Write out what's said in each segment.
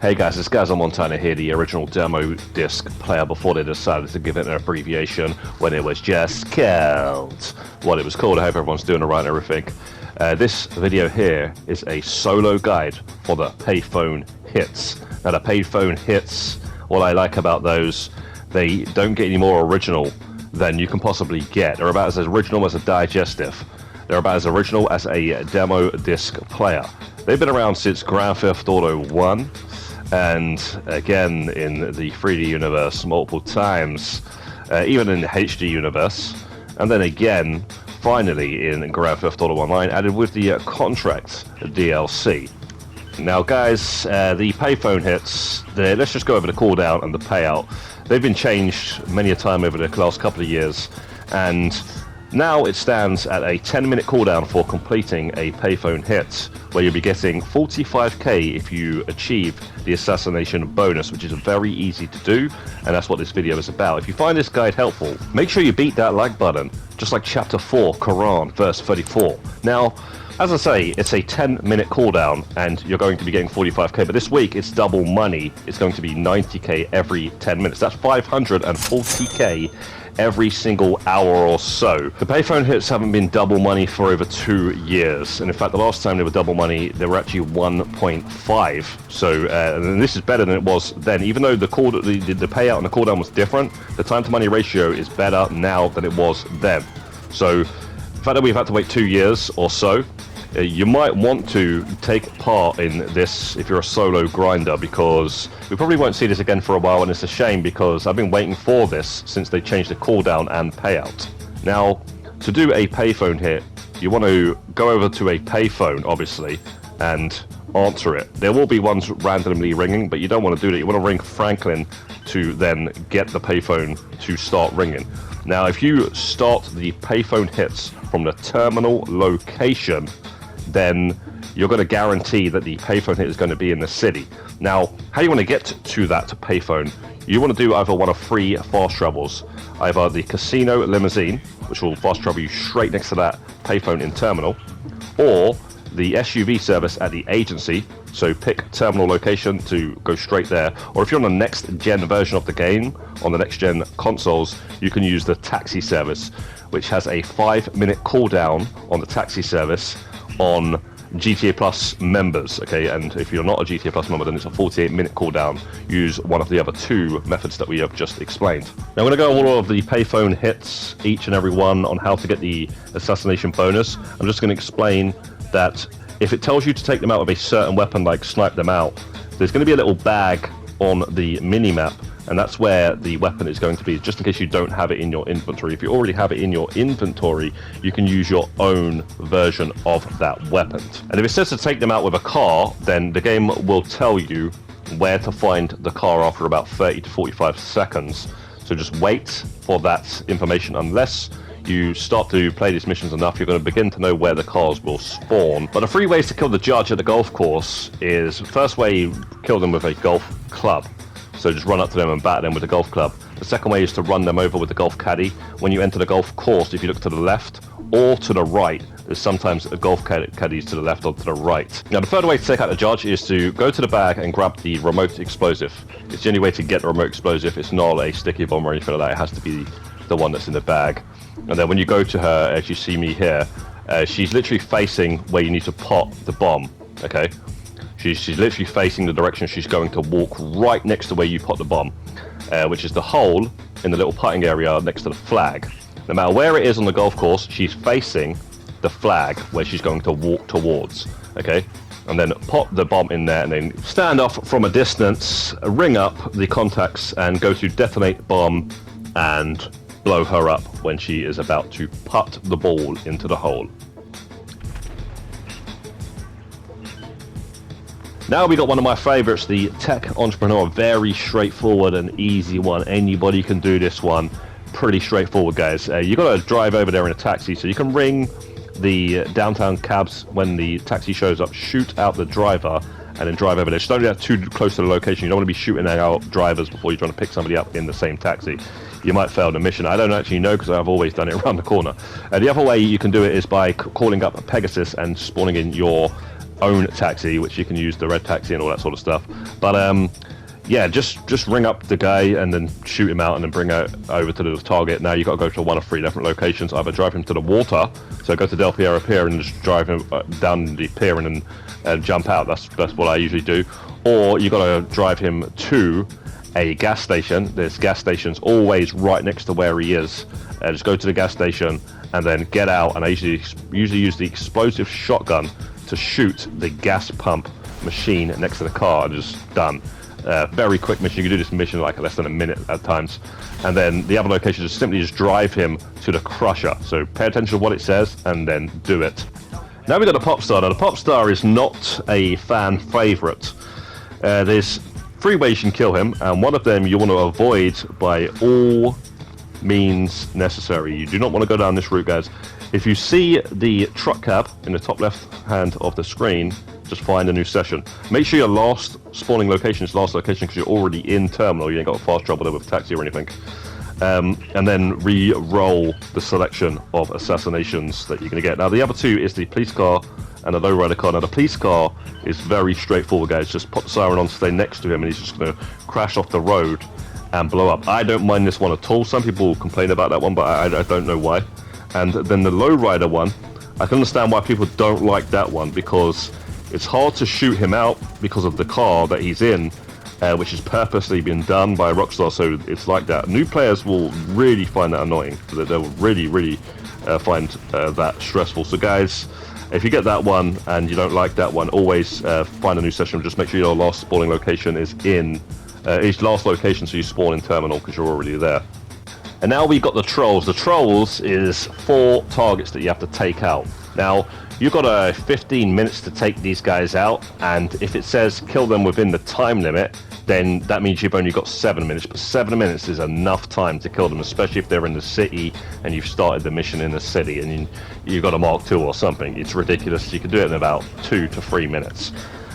Hey guys, it's Gaz on Montana here, the original demo disc player before they decided to give it an abbreviation when it was just called what it was called. I hope everyone's doing alright and everything. This video here is a solo guide for the Payphone hits. Now the Payphone hits, what I like about those, they don't get any more original than you can possibly get. They're about as original as a digestive. They're about as original as a demo disc player. They've been around since Grand Theft Auto 1. And again in the 3D universe multiple times, even in the HD universe, and then again finally in Grand Theft Auto Online, added with the Contract DLC. Now guys, the Payphone hits, let's just go over the cooldown and the payout. They've been changed many a time over the last couple of years, and now it stands at a 10-minute cooldown for completing a Payphone hit, where you'll be getting 45k if you achieve the assassination bonus, which is very easy to do, and that's what this video is about. If you find this guide helpful, make sure you beat that like button, just like chapter 4, Quran, verse 34. Now, as I say, it's a 10-minute cooldown, and you're going to be getting 45k, but this week it's double money. It's going to be 90k every 10 minutes. That's 540k every single hour or so. The Payphone hits haven't been double money for over 2 years, and in fact the last time they were double money they were actually 1.5. So and this is better than it was then. Even though the payout and the cooldown was different, the time to money ratio is better now than it was then. So the fact that we've had to wait 2 years or so, you might want to take part in this if you're a solo grinder, because we probably won't see this again for a while, and it's a shame because I've been waiting for this since they changed the cooldown and payout. Now, to do a Payphone hit, you want to go over to a payphone, obviously, and answer it. There will be ones randomly ringing, but you don't want to do that. You want to ring Franklin to then get the Payphone to start ringing. Now, if you start the Payphone hits from the terminal location, then you're going to guarantee that the Payphone hit is going to be in the city. Now, how you want to get to that Payphone, you want to do either one of 3 fast travels. Either the casino limousine, which will fast travel you straight next to that Payphone in terminal, or the SUV service at the agency, so pick terminal location to go straight there. Or if you're on the next gen version of the game, on the next gen consoles, you can use the taxi service, which has a 5-minute cooldown on the taxi service on GTA Plus members, okay? And if you're not a GTA Plus member, then it's a 48-minute cooldown. Use one of the other 2 methods that we have just explained. Now I'm going to go over all of the Payphone hits, each and every one, on how to get the assassination bonus. I'm just going to explain that if it tells you to take them out with a certain weapon, like snipe them out, there's going to be a little bag on the mini-map, and that's where the weapon is going to be, just in case you don't have it in your inventory. If you already have it in your inventory, you can use your own version of that weapon. And if it says to take them out with a car, then the game will tell you where to find the car after about 30 to 45 seconds. So just wait for that information. Unless you start to play these missions enough, you're going to begin to know where the cars will spawn. But the 3 ways to kill the judge at the golf course is, first way, kill them with a golf club. So just run up to them and bat them with a golf club. The second way is to run them over with the golf caddy. When you enter the golf course, if you look to the left or to the right, there's sometimes a golf caddies to the left or to the right. Now the third way to take out the judge is to go to the bag and grab the remote explosive. It's the only way to get the remote explosive. It's not a sticky bomb or anything like that. It has to be the one that's in the bag. And then when you go to her, as you see me here, she's literally facing where you need to pop the bomb, okay? She's literally facing the direction she's going to walk, right next to where you put the bomb, which is the hole in the little putting area next to the flag. No matter where it is on the golf course, she's facing the flag where she's going to walk towards, okay? And then pop the bomb in there, and then stand off from a distance, ring up the contacts, and go to detonate bomb and blow her up when she is about to put the ball into the hole. Now we got one of my favorites, the Tech Entrepreneur. Very straightforward and easy one. Anybody can do this one. Pretty straightforward, guys. You got to drive over there in a taxi, so you can ring the downtown cabs when the taxi shows up, shoot out the driver, and then drive over there. Just don't do that too close to the location. You don't want to be shooting out drivers before you're trying to pick somebody up in the same taxi. You might fail the mission. I don't actually know, because I've always done it around the corner. The other way you can do it is by calling up Pegasus and spawning in your own taxi, which you can use the red taxi and all that sort of stuff. But yeah, just ring up the guy and then shoot him out and then bring it over to the target. Now you've got to go to one of 3 different locations. Either drive him to the water, so go to Del Piero Pier and just drive him down the pier and then jump out. That's what I usually do. Or you got to drive him to a gas station. There's gas stations always right next to where he is. Just go to the gas station and then get out. And I usually use the explosive shotgun to shoot the gas pump machine next to the car. And just done. Very quick mission. You can do this mission like less than a minute at times. And then the other location is simply just drive him to the crusher. So pay attention to what it says and then do it. Now we've got the Popstar. Now the Popstar is not a fan favorite. There's 3 ways you can kill him, and one of them you want to avoid by all means necessary. You do not want to go down this route, guys. If you see the truck cab in the top left hand of the screen, just find a new session. Make sure your last spawning location is last location because you're already in terminal. You ain't got a fast travel there with a taxi or anything. And then re-roll the selection of assassinations that you're going to get. Now the other 2 is the police car and the lowrider car. Now the police car is very straightforward, guys. Just put the siren on, stay next to him, and he's just going to crash off the road and blow up. I don't mind this one at all. Some people complain about that one, but I don't know why. And then the lowrider one, I can understand why people don't like that one, because it's hard to shoot him out because of the car that he's in, which has purposely been done by Rockstar, so it's like that. New players will really find that annoying. They'll really find that stressful. So guys, if you get that one and you don't like that one, always find a new session. Just make sure your last spawning location is in each last location, so you spawn in terminal because you're already there. And now we've got the trolls. The trolls is 4 targets that you have to take out. Now you've got 15 minutes to take these guys out, and if it says kill them within the time limit, then that means you've only got 7 minutes. But 7 minutes is enough time to kill them, especially if they're in the city and you've started the mission in the city and you've got a Mark II or something. It's ridiculous. You can do it in about 2 to 3 minutes.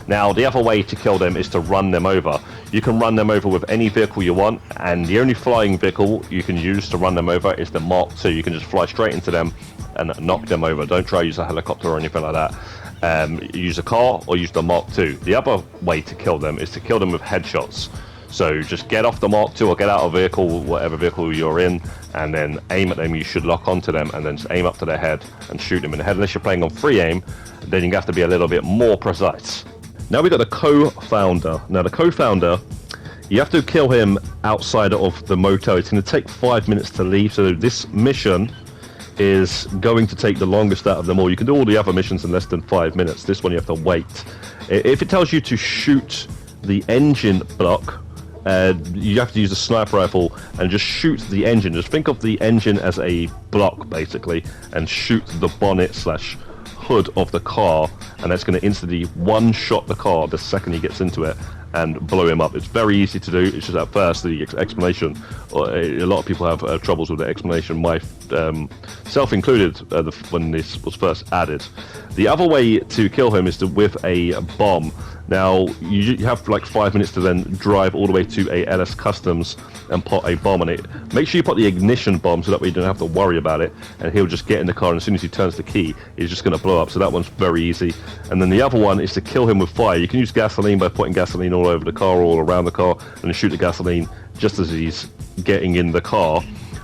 Now, the other way to kill them is to run them over. You can run them over with any vehicle you want, and the only flying vehicle you can use to run them over is the Mark II. You can just fly straight into them and knock them over. Don't try to use a helicopter or anything like that. Use a car or use the Mark II. The other way to kill them is to kill them with headshots. So just get off the Mark II or get out of vehicle, whatever vehicle you're in, and then aim at them. You should lock onto them and then just aim up to their head and shoot them in the head. Unless you're playing on free aim, then you have to be a little bit more precise. Now we've got the co-founder. Now the co-founder, you have to kill him outside of the motel. It's going to take 5 minutes to leave, so this mission is going to take the longest out of them all. You can do all the other missions in less than 5 minutes. This one you have to wait. If it tells you to shoot the engine block, you have to use a sniper rifle and just shoot the engine. Just think of the engine as a block, basically, and shoot the bonnet slash hood of the car, and that's going to instantly one-shot the car the second he gets into it and blow him up. It's very easy to do. It's just at first the explanation, a lot of people have troubles with the explanation, myself included, when this was first added. The other way to kill him is with a bomb. Now you have like 5 minutes to then drive all the way to a LS Customs and put a bomb on it. Make sure you put the ignition bomb so that way you don't have to worry about it, and he'll just get in the car, and as soon as he turns the key, he's just going to blow up. So that one's very easy. And then the other one is to kill him with fire. You can use gasoline by putting gasoline all over the car, all around the car, and then shoot the gasoline just as he's getting in the car.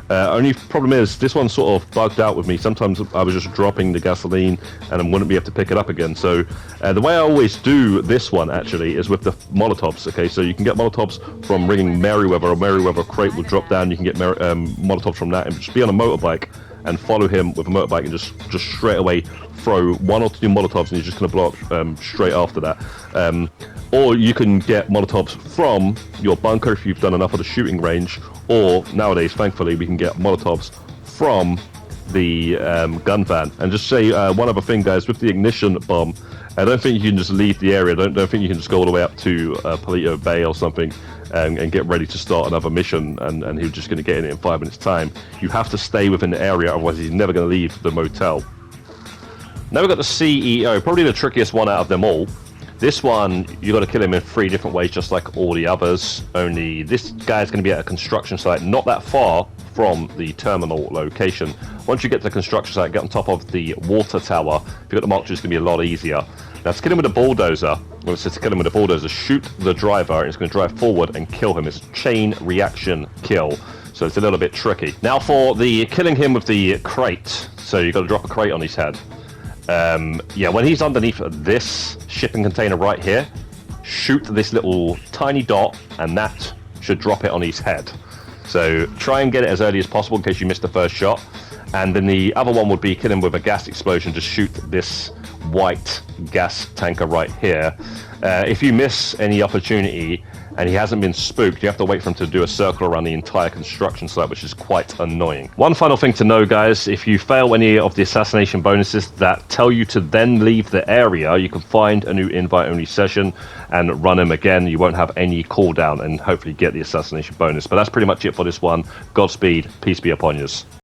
Only problem is, this one sort of bugged out with me. Sometimes I was just dropping the gasoline and I wouldn't be able to pick it up again. So the way I always do this one, actually, is with the Molotovs. Okay, so you can get Molotovs from ringing Merryweather, or Merryweather crate will drop down. You can get Molotovs from that, and just be on a motorbike and follow him with a motorbike and just straight away throw 1 or 2 Molotovs, and he's just going to blow up straight after that. Or you can get Molotovs from your bunker if you've done enough of the shooting range, or nowadays, thankfully, we can get Molotovs from the gun van. And just say one other thing, guys, with the ignition bomb, I don't think you can just leave the area. Don't think you can just go all the way up to Palito Bay or something and get ready to start another mission, and he's just going to get in it in 5 minutes time. You have to stay within the area, otherwise he's never going to leave the motel. Now we've got the CEO, probably the trickiest one out of them all. This one, you got to kill him in 3 different ways, just like all the others. Only this guy's going to be at a construction site not that far from the terminal location. Once you get to the construction site, get on top of the water tower. If you've got the Mark II, it's going to be a lot easier. Now to kill him with a bulldozer, well, it says to kill him with a bulldozer, shoot the driver, and it's going to drive forward and kill him. It's a chain reaction kill, so it's a little bit tricky. Now for the killing him with the crate, so you've got to drop a crate on his head. Yeah, when he's underneath this shipping container right here, shoot this little tiny dot, and that should drop it on his head. So try and get it as early as possible in case you missed the first shot. And then the other one would be kill him with a gas explosion. Just shoot this white gas tanker right here. If you miss any opportunity and he hasn't been spooked, you have to wait for him to do a circle around the entire construction site, which is quite annoying. One final thing to know, guys, if you fail any of the assassination bonuses that tell you to then leave the area, you can find a new invite-only session and run them again. You won't have any cooldown and hopefully get the assassination bonus. But that's pretty much it for this one. Godspeed. Peace be upon you.